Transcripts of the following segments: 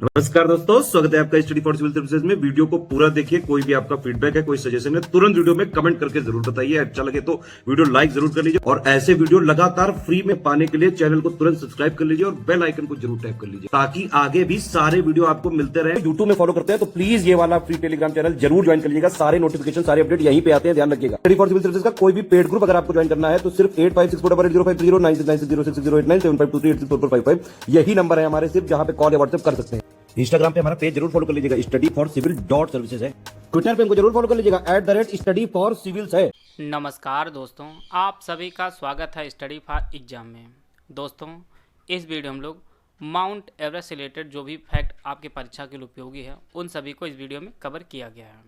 नमस्कार दोस्तों, स्वागत है आपका स्टडी फॉर सिविल सर्विसेज में। वीडियो को पूरा देखिए। कोई भी आपका फीडबैक है, कोई सजेशन है, तुरंत वीडियो में कमेंट करके जरूर बताइए। अच्छा लगे तो वीडियो लाइक जरूर कर लीजिए और ऐसे वीडियो लगातार फ्री में पाने के लिए चैनल को तुरंत सब्सक्राइब कर लीजिए और बेल आइकन को जरूर टैप कर लीजिए ताकि आगे भी सारे वीडियो आपको मिलते रहे। यूट्यूब में फॉलो करते हैं तो प्लीज ये वाला फ्री टेलीग्राम चैनल जरूर ज्वाइन कर लीजिएगा। सारे नोटिफिकेशन, सारे अपडेट यहीं पे आते हैं, ध्यान रखिएगा। स्टडी फॉर सिविल सर्विसेज का कोई भी पेड ग्रुप अगर आपको ज्वाइन करना है तो सिर्फ 856480560660897523864455 यही नंबर है हमारे, सिर्फ जहां पे कॉल या व्हाट्सएप कर सकते हैं। इंस्टाग्राम पे हमारा पेज जरूर फॉलो कर लीजिएगा, studyforcivil.services है। ट्विटर पे हमको जरूर फॉलो कर लीजिएगा, @studyforcivils है। नमस्कार दोस्तों, आप सभी का स्वागत है स्टडी फॉर एग्जाम में। दोस्तों, इस वीडियो हम लोग माउंट एवरेस्ट से रिलेटेड जो भी फैक्ट आपके परीक्षा के लिए उपयोगी है उन सभी को इस वीडियो में कवर किया गया है।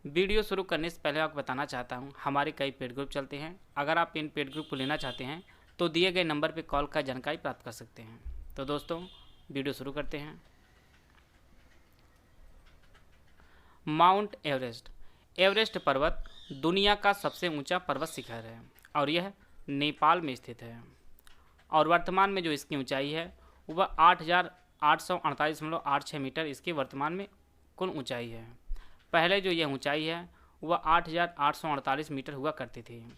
वीडियो शुरू करने से पहले आपको बताना चाहता हूं, हमारे कई पेड ग्रुप चलते हैं। अगर आप इन पेड ग्रुप को लेना चाहते हैं तो दिए गए नंबर पर कॉल कर जानकारी प्राप्त कर सकते हैं। तो दोस्तों, वीडियो शुरू करते हैं। Mount Everest. एवरेस्ट पर्वत दुनिया का सबसे ऊंचा पर्वत शिखर है और यह नेपाल में स्थित है और वर्तमान में जो इसकी ऊंचाई है वह 8,848.86 मीटर इसकी वर्तमान में कुल ऊंचाई है। पहले जो यह ऊंचाई है वह 8,848 मीटर हुआ करती थी।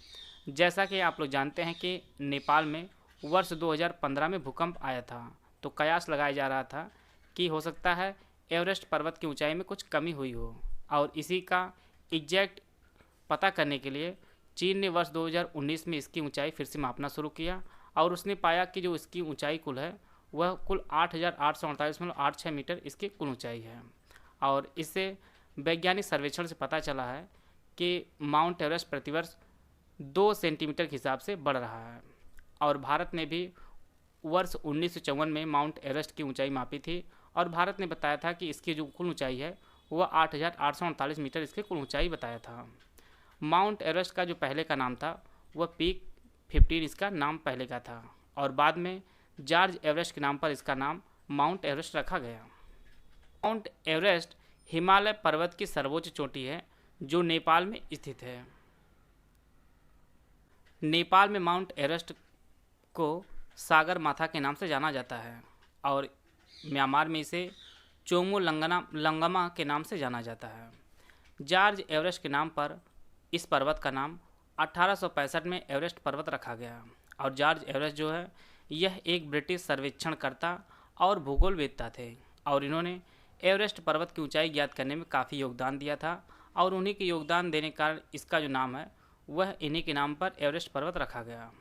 जैसा कि आप लोग जानते हैं कि नेपाल में वर्ष 2015 में भूकंप आया था, तो कयास लगाया जा रहा था कि हो सकता है एवरेस्ट पर्वत की ऊंचाई में कुछ कमी हुई हो, और इसी का एग्जैक्ट पता करने के लिए चीन ने वर्ष 2019 में इसकी ऊंचाई फिर से मापना शुरू किया और उसने पाया कि जो इसकी ऊंचाई कुल है वह कुल 8,848.86 मीटर इसकी कुल ऊंचाई है। और इससे वैज्ञानिक सर्वेक्षण से पता चला है कि माउंट एवरेस्ट प्रतिवर्ष 2 सेंटीमीटर के हिसाब से बढ़ रहा है। और भारत ने भी वर्ष 1954 में माउंट एवरेस्ट की ऊंचाई मापी थी और भारत ने बताया था कि इसकी जो कुल ऊंचाई है वह 8,848 मीटर इसकी कुल ऊंचाई बताया था। माउंट एवरेस्ट का जो पहले का नाम था वह पीक 15 इसका नाम पहले का था और बाद में जॉर्ज एवरेस्ट के नाम पर इसका नाम माउंट एवरेस्ट रखा गया। माउंट एवरेस्ट हिमालय पर्वत की सर्वोच्च चोटी है जो नेपाल में स्थित है। नेपाल में माउंट एवरेस्ट को सागर माथा के नाम से जाना जाता है और म्यांमार में इसे चोमो लंगमा के नाम से जाना जाता है। जॉर्ज एवरेस्ट के नाम पर इस पर्वत का नाम 1865 में एवरेस्ट पर्वत रखा गया। और जॉर्ज एवरेस्ट जो है यह एक ब्रिटिश सर्वेक्षणकर्ता और भूगोलवेत्ता थे और इन्होंने एवरेस्ट पर्वत की ऊंचाई ज्ञात करने में काफ़ी योगदान दिया था और उन्हीं के योगदान देने के कारण इसका जो नाम है वह इन्हीं के नाम पर एवरेस्ट पर्वत रखा गया।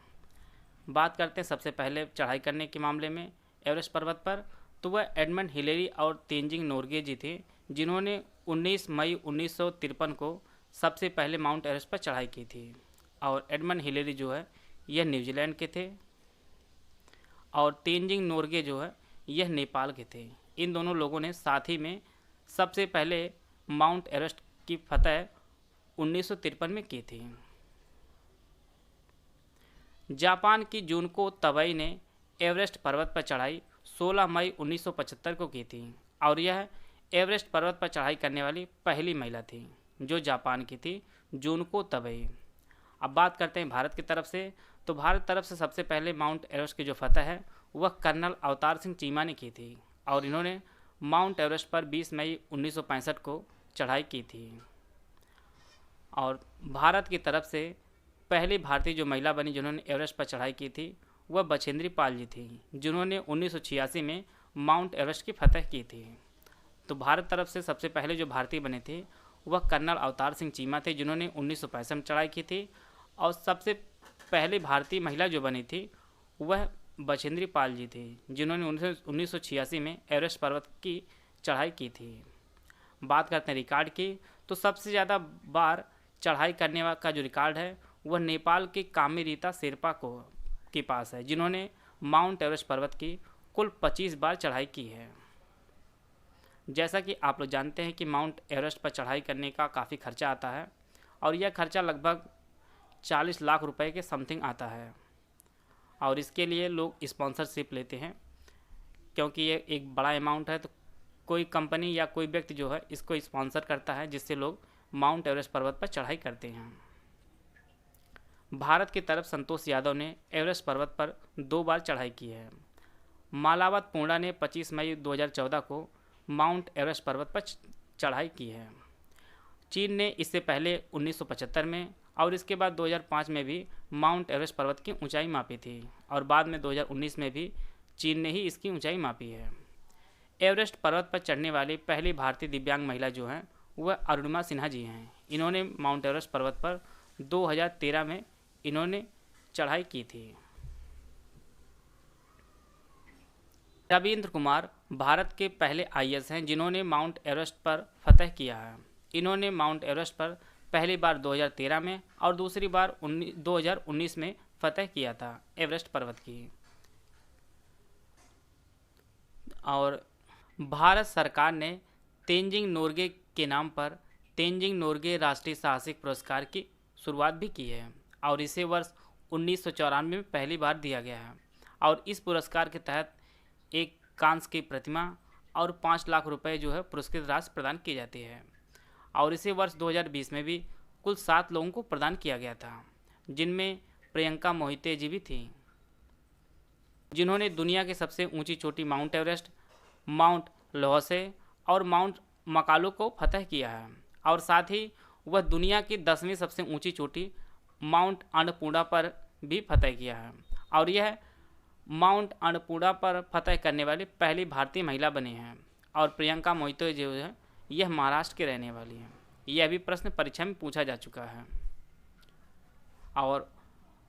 बात करते हैं सबसे पहले चढ़ाई करने के मामले में एवरेस्ट पर्वत पर, तो वह एडमंड हिलेरी और तेंजिंग नोर्गे जी थे जिन्होंने 19 मई 1953 को सबसे पहले माउंट एवरेस्ट पर चढ़ाई की थी। और एडमंड हिलेरी जो है यह न्यूजीलैंड के थे और तेंजिंग नोर्गे जो है यह नेपाल के थे। इन दोनों लोगों ने साथ ही में सबसे पहले माउंट एवरेस्ट की फतह 1953 में की थी। जापान की जुनको तबई ने एवरेस्ट पर्वत पर चढ़ाई 16 मई 1975 को की थी और यह एवरेस्ट पर्वत पर चढ़ाई करने वाली पहली महिला थी जो जापान की थी, जुनको तबई। अब बात करते हैं भारत की तरफ से, तो भारत तरफ से सबसे पहले माउंट एवरेस्ट की जो फतह है वह कर्नल अवतार सिंह चीमा ने की थी और इन्होंने माउंट एवरेस्ट पर 20 मई 1965 को चढ़ाई की थी। और भारत की तरफ से पहली भारतीय जो महिला बनी जिन्होंने एवरेस्ट पर चढ़ाई की थी वह बछेंद्री पाल जी थी जिन्होंने 1986 में माउंट एवरेस्ट की फतह की थी। तो भारत तरफ से सबसे पहले जो भारतीय बने थे वह कर्नल अवतार सिंह चीमा थे जिन्होंने 1965 में चढ़ाई की थी और सबसे पहली भारतीय महिला जो बनी थी वह बछेंद्री पाल जी थी जिन्होंने 1986 में एवरेस्ट पर्वत की चढ़ाई की थी। बात करते हैं रिकॉर्ड की, तो सबसे ज़्यादा बार चढ़ाई करने का जो रिकॉर्ड है वह नेपाल के कामेरीता शेरपा को के पास है जिन्होंने माउंट एवरेस्ट पर्वत की कुल 25 बार चढ़ाई की है। जैसा कि आप लोग जानते हैं कि माउंट एवरेस्ट पर चढ़ाई करने का काफ़ी खर्चा आता है और यह खर्चा लगभग 40 लाख रुपए के समथिंग आता है और इसके लिए लोग स्पॉन्सरशिप लेते हैं क्योंकि ये एक बड़ा अमाउंट है, तो कोई कंपनी या कोई व्यक्ति जो है इसको स्पॉन्सर करता है जिससे लोग माउंट एवरेस्ट पर्वत पर चढ़ाई करते हैं। भारत की तरफ संतोष यादव ने एवरेस्ट पर्वत पर 2 बार चढ़ाई की है। मालावत पूर्णा ने 25 मई 2014 को माउंट एवरेस्ट पर्वत पर चढ़ाई की है। चीन ने इससे पहले 1975 में और इसके बाद 2005 में भी माउंट एवरेस्ट पर्वत की ऊंचाई मापी थी और बाद में 2019 में भी चीन ने ही इसकी ऊंचाई मापी है। एवरेस्ट पर्वत पर चढ़ने वाली पहली भारतीय दिव्यांग महिला जो हैं वह अरुणिमा सिन्हा जी हैं। इन्होंने माउंट एवरेस्ट पर्वत पर 2013 में इन्होंने चढ़ाई की थी। रविंद्र कुमार भारत के पहले आईएएस हैं जिन्होंने माउंट एवरेस्ट पर फतह किया है। इन्होंने माउंट एवरेस्ट पर पहली बार 2013 में और दूसरी बार 2019 में फतह किया था एवरेस्ट पर्वत की। और भारत सरकार ने तेंजिंग नोर्गे के नाम पर तेंजिंग नोर्गे राष्ट्रीय साहसिक पुरस्कार की शुरुआत भी की है और इसे वर्ष 1994 में पहली बार दिया गया है। और इस पुरस्कार के तहत एक कांस्य की प्रतिमा और 5 लाख रुपए जो है पुरस्कृत राशि प्रदान की जाती है। और इसे वर्ष 2020 में भी कुल 7 लोगों को प्रदान किया गया था, जिनमें प्रियंका मोहिते जी भी थी, जिन्होंने दुनिया की सबसे ऊंची चोटी माउंट एवरेस्ट, माउंट ल्होसे और माउंट मकालू को फतह किया है। और साथ ही वह दुनिया की 10वीं सबसे ऊंची चोटी माउंट अन्नपूर्णा पर भी फतह किया है और यह माउंट अन्नपूर्णा पर फतह करने वाली पहली भारतीय महिला बनी हैं। और प्रियंका मोहिते जो है यह महाराष्ट्र के रहने वाली हैं। यह भी प्रश्न परीक्षा में पूछा जा चुका है। और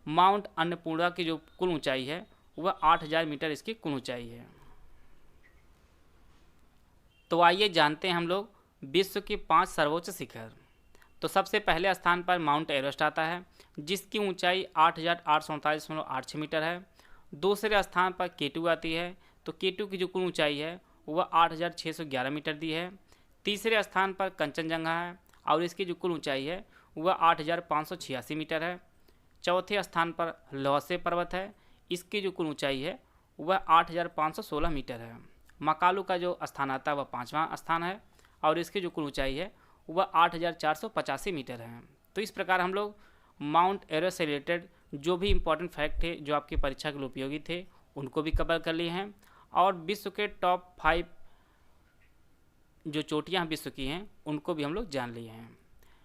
माउंट अन्नपूर्णा की जो कुल ऊंचाई है वह 8000 मीटर इसकी कुल ऊंचाई है। तो आइए जानते हैं हम लोग विश्व के 5 सर्वोच्च शिखर। तो सबसे पहले स्थान पर माउंट एवरेस्ट आता है जिसकी ऊंचाई 8839.86 मीटर है। दूसरे स्थान पर केटू आती है, तो केटू की जो कुल ऊंचाई है वह 8611 मीटर दी है। तीसरे स्थान पर कंचनजंगा है और इसकी जो कुल ऊंचाई है वह 8586 मीटर है। चौथे स्थान पर ल्होसे पर्वत है, इसकी जो कुल ऊंचाई है वह 8516 मीटर है। मकालू का जो स्थान आता है वह 5वां स्थान है और इसकी जो कुल ऊंचाई है वह 8485 मीटर है। तो इस प्रकार हम लोग माउंट एवरेस्ट से रिलेटेड जो भी इम्पोर्टेंट फैक्ट थे जो आपकी परीक्षा के लिए उपयोगी थे उनको भी कवर कर लिए हैं और विश्व के टॉप 5 जो चोटियाँ विश्व की हैं उनको भी हम लोग जान लिए हैं।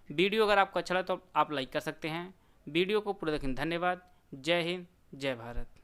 वीडियो अगर आपको अच्छा लगा तो आप लाइक कर सकते हैं। वीडियो को पूरा देखने धन्यवाद। जय हिंद, जय भारत।